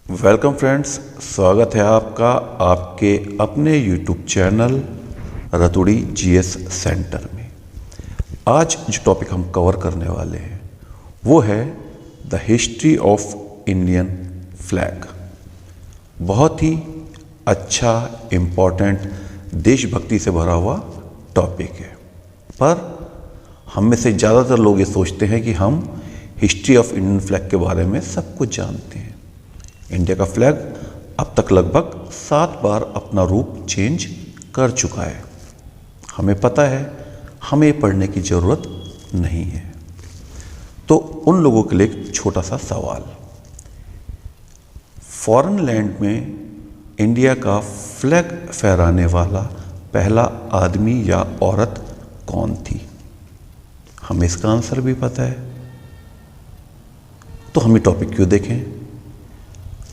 Welcome friends, स्वागत है आपका आपके अपने YouTube channel Raturi GS centre में। आज जो टॉपिक हम कवर करने वाले हैं वो है the history of Indian flag. बहुत ही अच्छा, इम्पोर्टेंट, देशभक्ति से भरा हुआ टॉपिक है। पर हम में से ज़्यादातर लोग ये सोचते हैं कि हम हिस्ट्री ऑफ इंडियन फ्लैग के बारे में सब कुछ जानते हैं। इंडिया का फ्लैग अब तक लगभग 7 बार अपना रूप चेंज कर चुका है। हमें पता है, हमें पढ़ने की ज़रूरत नहीं है। तो उन लोगों के लिए एक छोटा सा सवाल, फॉरेन लैंड में इंडिया का फ्लैग फहराने वाला पहला आदमी या औरत कौन थी? हमें इसका आंसर भी पता है, तो हम ये टॉपिक क्यों देखें?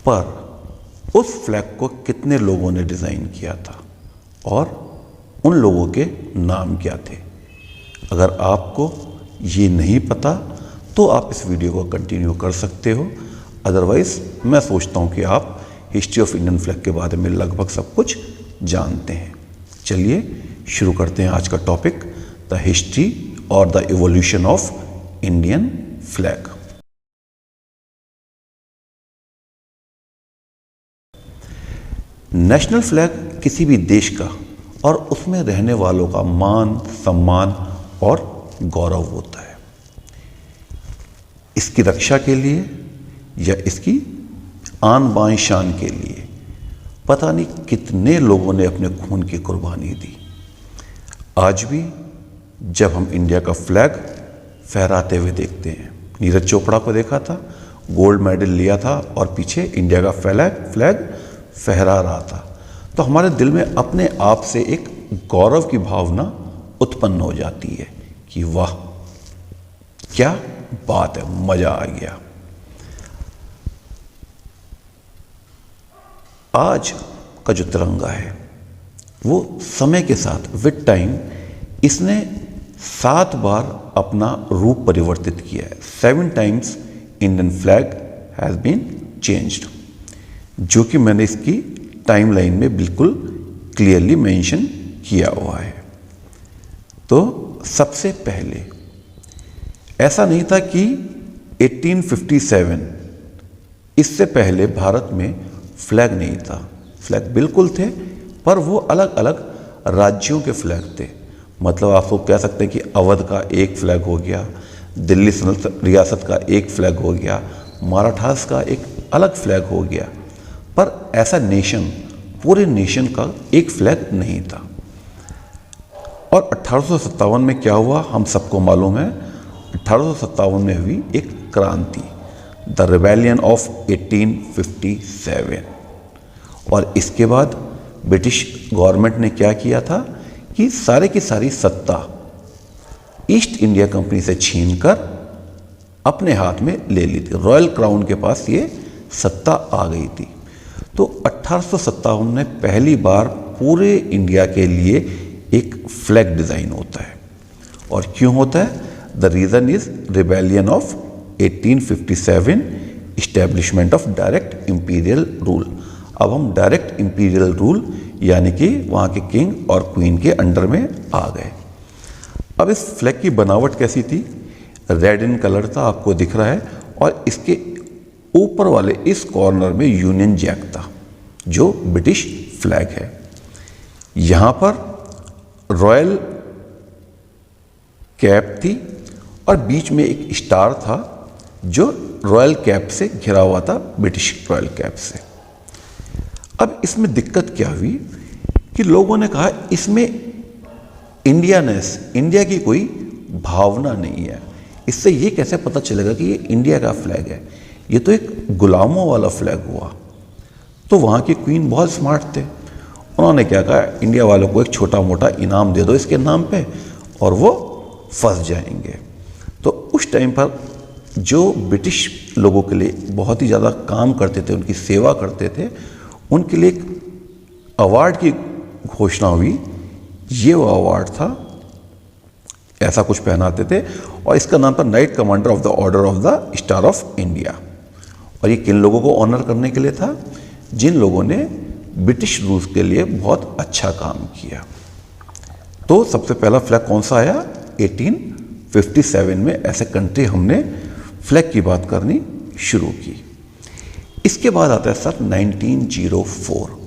पर उस फ्लैग को कितने लोगों ने डिज़ाइन किया था और उन लोगों के नाम क्या थे? अगर आपको ये नहीं पता तो आप इस वीडियो को कंटिन्यू कर सकते हो। अदरवाइज़ मैं सोचता हूँ कि आप हिस्ट्री ऑफ इंडियन फ्लैग के बारे में लगभग सब कुछ जानते हैं। चलिए शुरू करते हैं आज का टॉपिक, द हिस्ट्री और the evolution of Indian flag. National flag किसी भी देश का और उसमें रहने वालों का मान, सम्मान और गौरव होता है। इसकी रक्षा के लिए या इसकी आन बान शान के लिए पता नहीं कितने लोगों ने अपने खून की कुर्बानी दी। आज भी जब हम इंडिया का फ्लैग फहराते हुए देखते हैं, नीरज चोपड़ा को देखा था, गोल्ड मेडल लिया था और पीछे इंडिया का फ्लैग फहरा रहा था, तो हमारे दिल में अपने आप से एक गौरव की भावना उत्पन्न हो जाती है कि वाह क्या बात है, मजा आ गया। आज का जो तिरंगा है वो समय के साथ विद टाइम इसने 7 बार अपना रूप परिवर्तित किया है। 7 times Indian flag has been changed, जो कि मैंने इसकी टाइमलाइन में बिल्कुल क्लियरली मेंशन किया हुआ है। तो सबसे पहले ऐसा नहीं था कि 1857, इससे पहले भारत में फ्लैग नहीं था। फ्लैग बिल्कुल थे, पर वो अलग अलग राज्यों के फ्लैग थे। मतलब आप लोग कह सकते हैं कि अवध का एक फ्लैग हो गया, दिल्ली सल्तनत रियासत का एक फ्लैग हो गया, मराठास का एक अलग फ्लैग हो गया, पर ऐसा नेशन, पूरे नेशन का एक फ्लैग नहीं था। और 1857 में क्या हुआ हम सबको मालूम है। 1857 में हुई एक क्रांति, द रिबेलियन ऑफ 1857। और इसके बाद ब्रिटिश गवर्नमेंट ने क्या किया था कि सारे की सारी सत्ता ईस्ट इंडिया कंपनी से छीनकर अपने हाथ में ले ली थी। रॉयल क्राउन के पास ये सत्ता आ गई थी। तो 1857 में पहली बार पूरे इंडिया के लिए एक फ्लैग डिज़ाइन होता है। और क्यों होता है? The reason is rebellion of 1857, establishment of direct imperial rule. अब हम डायरेक्ट इंपीरियल रूल यानी कि वहाँ के किंग और क्वीन के अंडर में आ गए। अब इस फ्लैग की बनावट कैसी थी? रेड इन कलर था, आपको दिख रहा है, और इसके ऊपर वाले इस कॉर्नर में यूनियन जैक था, जो ब्रिटिश फ्लैग है। यहां पर रॉयल कैप थी और बीच में एक स्टार था जो रॉयल कैप से घिरा हुआ था, ब्रिटिश रॉयल कैप से। अब इसमें दिक्कत क्या हुई कि लोगों ने कहा इसमें इंडियानेस, इंडिया की कोई भावना नहीं है। इससे ये कैसे पता चलेगा कि ये इंडिया का फ्लैग है? ये तो एक गुलामों वाला फ्लैग हुआ। तो वहाँ की क्वीन बहुत स्मार्ट थे, उन्होंने क्या कहा, इंडिया वालों को एक छोटा मोटा इनाम दे दो इसके नाम पे और वो फंस जाएंगे। तो उस टाइम पर जो ब्रिटिश लोगों के लिए बहुत ही ज़्यादा काम करते थे, उनकी सेवा करते थे, उनके लिए एक अवार्ड की घोषणा हुई। ये वो अवार्ड था, ऐसा कुछ पहनाते थे और इसका नाम था night commander of the order of the star of India. और ये किन लोगों को ऑनर करने के लिए था? जिन लोगों ने ब्रिटिश रूल के लिए बहुत अच्छा काम किया। तो सबसे पहला फ्लैग कौन सा आया? 1857 में ऐसे कंट्री हमने फ्लैग की बात करनी शुरू की। इसके बाद आता है सर 1904।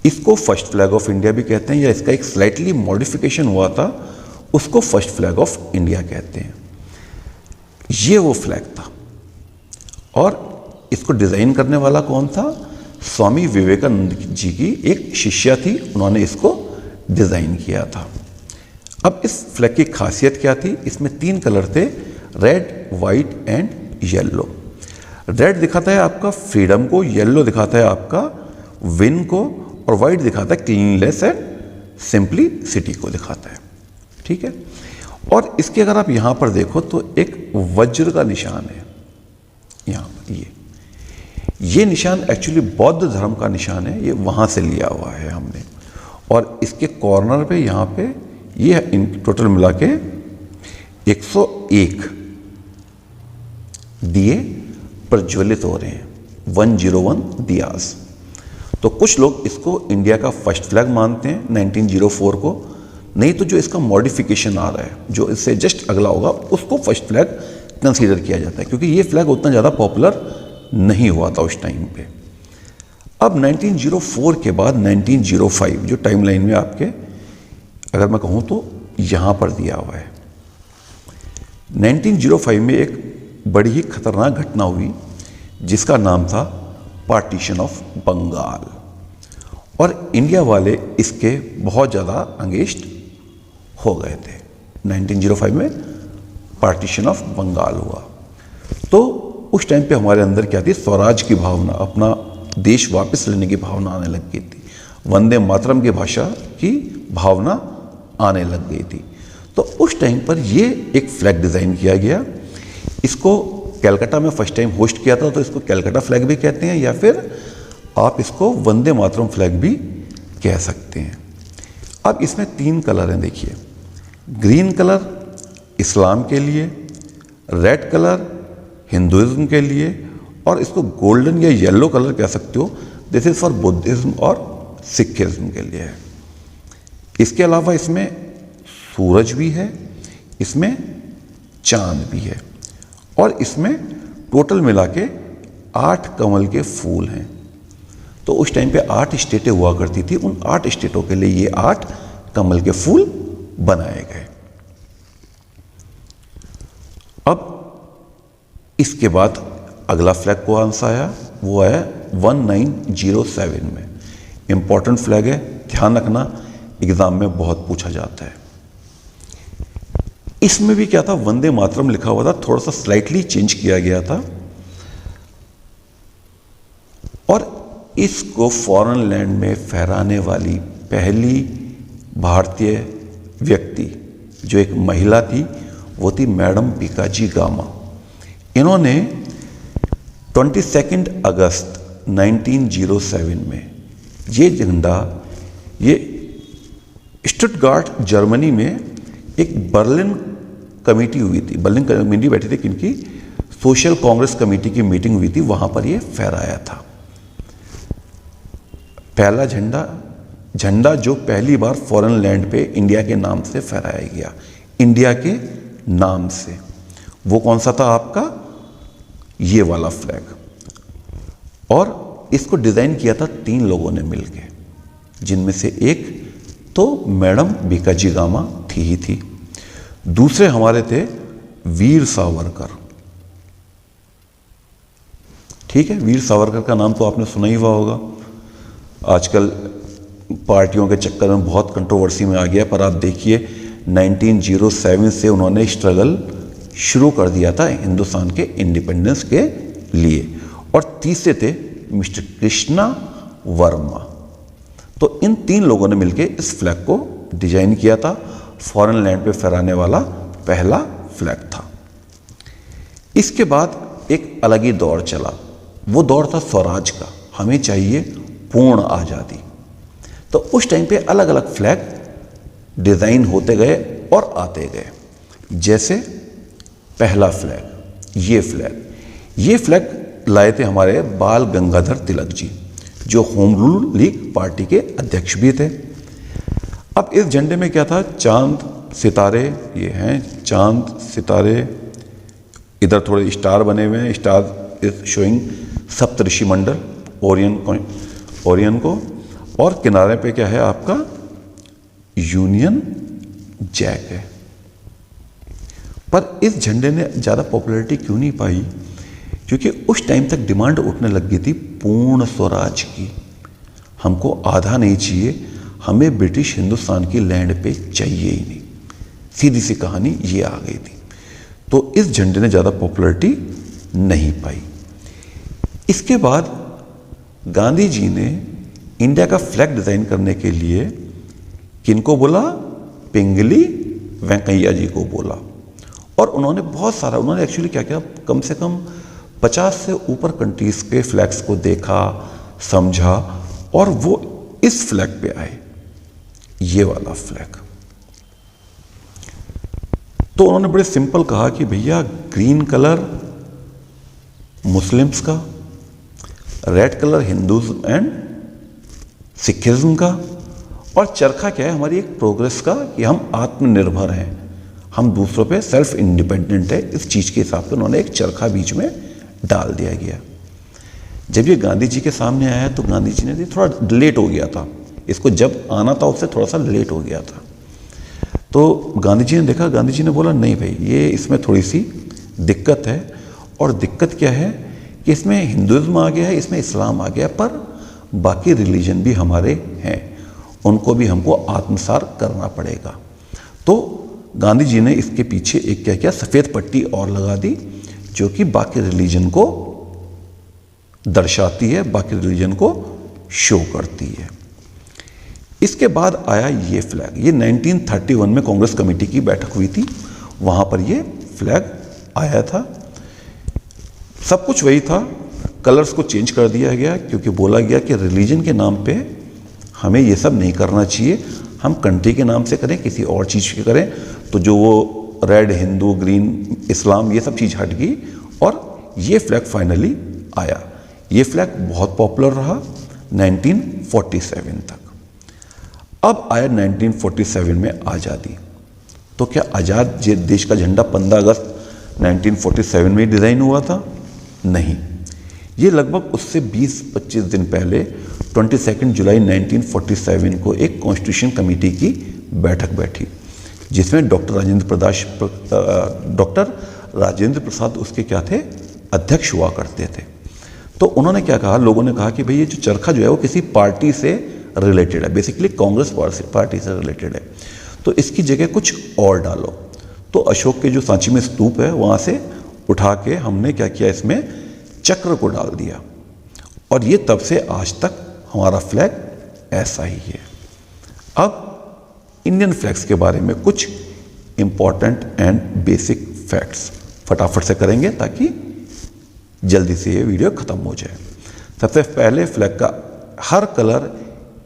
इसको फर्स्ट फ्लैग ऑफ इंडिया भी कहते हैं, या इसका एक स्लाइटली मॉडिफिकेशन हुआ था, उसको फर्स्ट फ्लैग ऑफ इंडिया कहते हैं। ये वो फ्लैग था और इसको डिज़ाइन करने वाला कौन था? स्वामी विवेकानंद जी की एक शिष्या थी, उन्होंने इसको डिज़ाइन किया था। अब इस फ्लैग की खासियत क्या थी? इसमें 3 कलर थे, red, white and yellow. Red दिखाता है आपका फ्रीडम को, येलो दिखाता है आपका विन को, और वाइट दिखाता है क्लीननेस एंड सिंपलिसिटी को दिखाता है। ठीक है। और इसके अगर आप यहां पर देखो तो एक वज्र का निशान है यहां पर। ये निशान एक्चुअली बौद्ध धर्म का निशान है, ये वहां से लिया हुआ है हमने। और इसके कॉर्नर पे यहां पे ये इन टोटल मिला के 101 दिए प्रज्वलित हो रहे हैं, 101 दियास। तो कुछ लोग इसको इंडिया का फर्स्ट फ्लैग मानते हैं 1904 को, नहीं तो जो इसका मॉडिफिकेशन आ रहा है, जो इससे जस्ट अगला होगा, उसको फर्स्ट फ्लैग कंसीडर किया जाता है, क्योंकि ये फ्लैग उतना ज़्यादा पॉपुलर नहीं हुआ था उस टाइम पे। अब 1904 के बाद 1905 जो टाइमलाइन में आपके अगर मैं कहूँ तो यहाँ पर दिया हुआ है। 1905 में एक बड़ी ही खतरनाक घटना हुई जिसका नाम था पार्टीशन ऑफ बंगाल, और इंडिया वाले इसके बहुत ज़्यादा अगेंस्ट हो गए थे। 1905 में पार्टीशन ऑफ बंगाल हुआ, तो उस टाइम पे हमारे अंदर क्या थी? स्वराज की भावना, अपना देश वापस लेने की भावना आने लग गई थी, वंदे मातरम की भाषा की भावना आने लग गई थी। तो उस टाइम पर ये एक फ्लैग डिज़ाइन किया गया। इसको कलकत्ता में फर्स्ट टाइम होस्ट किया था, तो इसको कलकत्ता फ्लैग भी कहते हैं, या फिर आप इसको वंदे मातरम फ्लैग भी कह सकते हैं। अब इसमें 3 कलर हैं, देखिए, ग्रीन कलर इस्लाम के लिए, रेड कलर हिंदुइज्म के लिए, और इसको गोल्डन या येलो कलर कह सकते हो, दिस इज फॉर बुद्धिज्म और सिखिज्म के लिए है। इसके अलावा इसमें सूरज भी है, इसमें चांद भी है, और इसमें टोटल मिला के 8 कमल के फूल हैं। तो उस टाइम पे 8 स्टेटें हुआ करती थी, उन 8 स्टेटों के लिए ये 8 कमल के फूल बनाए गए। अब इसके बाद अगला फ्लैग कौन सा आया? वो आया 1907 में। इंपॉर्टेंट फ्लैग है, ध्यान रखना, एग्जाम में बहुत पूछा जाता है। इसमें भी क्या था? वंदे मातरम लिखा हुआ था, थोड़ा सा स्लाइटली चेंज किया गया था, और इसको फॉरेन लैंड में फहराने वाली पहली भारतीय व्यक्ति जो एक महिला थी वो थी मैडम भिकाजी गामा। इन्होंने 22 अगस्त 1907 में ये झंडा, ये स्टुटगार्ट जर्मनी में एक बर्लिन कमेटी हुई थी, बर्लिन कमेटी बैठी थी, किनकी? सोशल कांग्रेस कमेटी की मीटिंग हुई थी, वहां पर ये फहराया था। पहला झंडा जो पहली बार फॉरेन लैंड पे इंडिया के नाम से फहराया गया, इंडिया के नाम से, वो कौन सा था आपका? ये वाला फ्लैग। और इसको डिजाइन किया था 3 लोगों ने मिलकर, जिनमें से एक तो मैडम भिकाजी गामा ही थी, दूसरे हमारे थे वीर सावरकर। ठीक है, वीर सावरकर का नाम तो आपने सुना ही हुआ होगा, आजकल पार्टियों के चक्कर में बहुत कंट्रोवर्सी में आ गया, पर आप देखिए 1907 से उन्होंने स्ट्रगल शुरू कर दिया था हिंदुस्तान के इंडिपेंडेंस के लिए। और तीसरे थे मिस्टर कृष्णा वर्मा। तो इन 3 लोगों ने मिलकर इस फ्लैग को डिजाइन किया था, फॉरेन लैंड पे फहराने वाला पहला फ्लैग था। इसके बाद एक अलग ही दौर चला, वो दौर था स्वराज का, हमें चाहिए पूर्ण आज़ादी। तो उस टाइम पे अलग अलग फ्लैग डिज़ाइन होते गए और आते गए। जैसे पहला फ्लैग, ये फ्लैग लाए थे हमारे बाल गंगाधर तिलक जी, जो होम रूल लीग पार्टी के अध्यक्ष भी थे। अब इस झंडे में क्या था, चांद सितारे, ये हैं चांद सितारे, इधर थोड़े स्टार बने हुए हैं, star is showing Saptarishi Mandal, Orion को, और किनारे पे क्या है आपका यूनियन जैक है। पर इस झंडे ने ज़्यादा पॉपुलैरिटी क्यों नहीं पाई, क्योंकि उस टाइम तक डिमांड उठने लग गई थी पूर्ण स्वराज की। हमको आधा नहीं चाहिए, हमें ब्रिटिश हिंदुस्तान की लैंड पे चाहिए ही नहीं, सीधी सी कहानी ये आ गई थी। तो इस झंडे ने ज़्यादा पॉपुलैरिटी नहीं पाई। इसके बाद गांधी जी ने इंडिया का फ्लैग डिज़ाइन करने के लिए किनको बोला, पिंगली वेंकैया जी को बोला। और उन्होंने बहुत सारा, उन्होंने एक्चुअली क्या किया, कम से कम 50 से ऊपर कंट्रीज़ के फ्लैग्स को देखा, समझा, और वो इस फ्लैग पे आए, ये वाला फ्लैग। तो उन्होंने बड़े सिंपल कहा कि भैया ग्रीन कलर मुस्लिम्स का, red colour Hinduism and Sikhism का, और चरखा क्या है हमारी एक प्रोग्रेस का, कि हम आत्मनिर्भर हैं, हम दूसरों पे सेल्फ इंडिपेंडेंट है। इस चीज़ के हिसाब से उन्होंने एक चरखा बीच में डाल दिया गया। जब ये गांधी जी के सामने आया तो गांधी जी ने थोड़ा लेट हो गया था, इसको जब आना था उससे थोड़ा सा लेट हो गया था। तो गांधी जी ने देखा, गांधी जी ने बोला नहीं भाई, ये इसमें थोड़ी सी दिक्कत है। और दिक्कत क्या है कि इसमें हिंदुइज्म आ गया है, इसमें इस्लाम आ गया, पर बाकी रिलीजन भी हमारे हैं, उनको भी हमको आत्मसात करना पड़ेगा। तो गांधी जी ने इसके पीछे एक क्या किया, सफ़ेद पट्टी और लगा दी, जो कि बाकी रिलीजन को दर्शाती है, बाकी रिलीजन को शो करती है। इसके बाद आया ये फ्लैग। ये 1931 में कांग्रेस कमेटी की बैठक हुई थी, वहाँ पर ये फ्लैग आया था। सब कुछ वही था, कलर्स को चेंज कर दिया गया, क्योंकि बोला गया कि रिलीजन के नाम पे हमें ये सब नहीं करना चाहिए, हम कंट्री के नाम से करें, किसी और चीज़ के करें। तो जो वो रेड हिंदू, ग्रीन इस्लाम, ये सब चीज़ हट गई और ये फ्लैग फाइनली आया। ये फ्लैग बहुत पॉपुलर रहा 1947 तक। अब आया 1947 में आज़ादी। तो क्या आज़ाद देश का झंडा 15 अगस्त 1947 में डिज़ाइन हुआ था? नहीं, ये लगभग उससे 20-25 दिन पहले 22 जुलाई 1947 को एक कॉन्स्टिट्यूशन कमेटी की बैठक बैठी, जिसमें डॉक्टर राजेंद्र प्रसाद उसके क्या थे, अध्यक्ष हुआ करते थे। तो उन्होंने क्या कहा, लोगों ने कहा कि भाई ये जो चरखा जो है वो किसी पार्टी से रिलेटेड है, बेसिकली कांग्रेस पार्टी से रिलेटेड है, तो इसकी जगह कुछ और डालो। तो अशोक के जो सांची में स्तूप है वहाँ से उठा के हमने क्या किया, इसमें चक्र को डाल दिया, और ये तब से आज तक हमारा फ्लैग ऐसा ही है। अब इंडियन फ्लैग्स के बारे में कुछ इंपॉर्टेंट एंड बेसिक फैक्ट्स फटाफट से करेंगे ताकि जल्दी से ये वीडियो ख़त्म हो जाए। सबसे पहले फ्लैग का हर कलर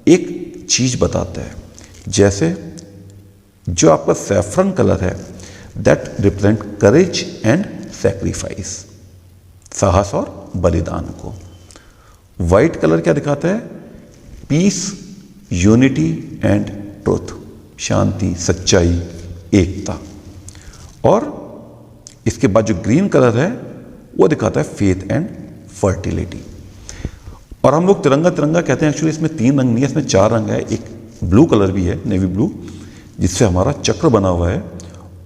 एक चीज़ बताता है। जैसे जो आपका सैफरन कलर है, that represent courage and sacrifice, साहस और बलिदान को। वाइट कलर क्या दिखाता है? पीस, यूनिटी एंड ट्रुथ, शांति, सच्चाई, एकता। और इसके बाद जो ग्रीन कलर है वो दिखाता है फेथ एंड फर्टिलिटी। और हम लोग तिरंगा तिरंगा कहते हैं, एक्चुअली इसमें 3 रंग नहीं है, इसमें 4 रंग है। एक ब्लू कलर भी है, नेवी ब्लू, जिससे हमारा चक्र बना हुआ है,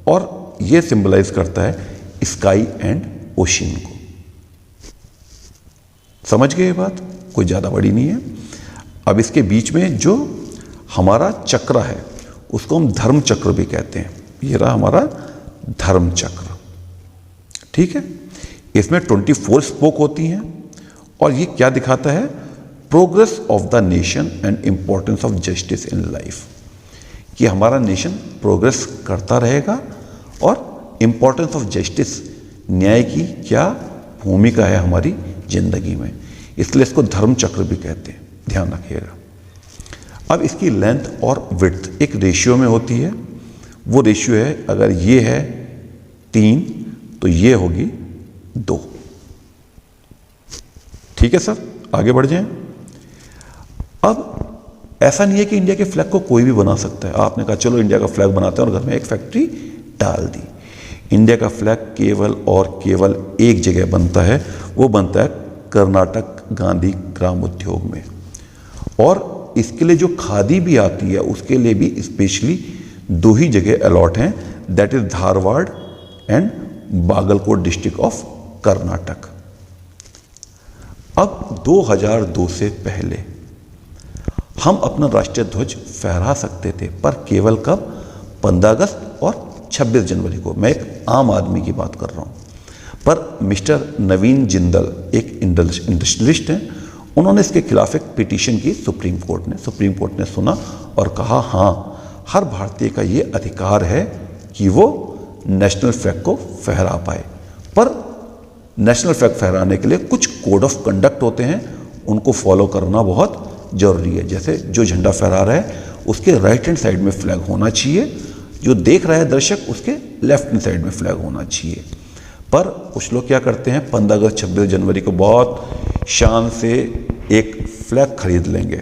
और ये सिंबलाइज करता है स्काई एंड ओशियन को। समझ गए ये बात? कोई ज़्यादा बड़ी नहीं है। अब इसके बीच में जो हमारा चक्र है उसको हम धर्म चक्र भी कहते हैं। ये रहा हमारा धर्म चक्र, ठीक है। इसमें 24 स्पोक होती हैं, और ये क्या दिखाता है? Progress of the nation and importance of justice in life, कि हमारा नेशन प्रोग्रेस करता रहेगा, और इंपॉर्टेंस ऑफ जस्टिस, न्याय की क्या भूमिका है हमारी जिंदगी में, इसलिए इसको धर्म चक्र भी कहते हैं, ध्यान रखिएगा। अब इसकी लेंथ और विड्थ एक रेशियो में होती है। वो रेशियो है, अगर ये है 3 तो ये होगी 2। ठीक है सर, आगे बढ़ जाएं। अब ऐसा नहीं है कि इंडिया के फ्लैग को कोई भी बना सकता है। आपने कहा चलो इंडिया का फ्लैग बनाते हैं और घर में एक फैक्ट्री डाल दी। इंडिया का फ्लैग केवल और केवल एक जगह बनता है, वो बनता है कर्नाटक गांधी ग्राम उद्योग में। और इसके लिए जो खादी भी आती है उसके लिए भी स्पेशली 2 ही जगह अलॉट हैं, that is Dharwad and Bagalkot district of Karnataka. अब 2002 से पहले हम अपना राष्ट्रीय ध्वज फहरा सकते थे, पर केवल कब? 15 अगस्त और 26 जनवरी को। मैं एक आम आदमी की बात कर रहा हूँ। पर मिस्टर नवीन जिंदल एक इंडस्ट्रियलिस्ट हैं, उन्होंने इसके खिलाफ एक पिटीशन की सुप्रीम कोर्ट ने सुना और कहा हाँ, हर भारतीय का ये अधिकार है कि वो नेशनल फ्लैग को फहरा पाए। पर नेशनल फ्लैग फहराने के लिए कुछ कोड ऑफ कंडक्ट होते हैं, उनको फॉलो करना बहुत जरूरी है। जैसे जो झंडा फहरा रहा है उसके राइट हैंड साइड में फ्लैग होना चाहिए, जो देख रहा है दर्शक उसके लेफ्ट हैंड साइड में फ्लैग होना चाहिए। पर कुछ लोग क्या करते हैं, 15 अगस्त 26 जनवरी को बहुत शान से एक फ्लैग खरीद लेंगे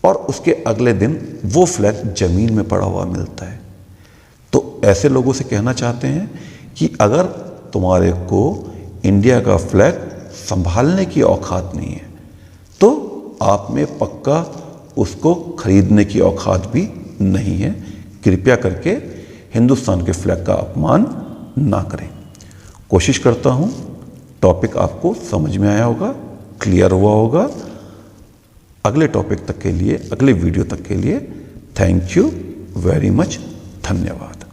और उसके अगले दिन वो फ्लैग जमीन में पड़ा हुआ मिलता है। तो ऐसे लोगों से कहना चाहते हैं कि अगर तुम्हारे को इंडिया का फ्लैग संभालने की औकात नहीं है तो आप में पक्का उसको खरीदने की औकात भी नहीं है। कृपया करके हिंदुस्तान के फ्लैग का अपमान ना करें। कोशिश करता हूँ टॉपिक आपको समझ में आया होगा, क्लियर हुआ होगा। अगले टॉपिक तक के लिए, अगले वीडियो तक के लिए थैंक यू वेरी मच, धन्यवाद।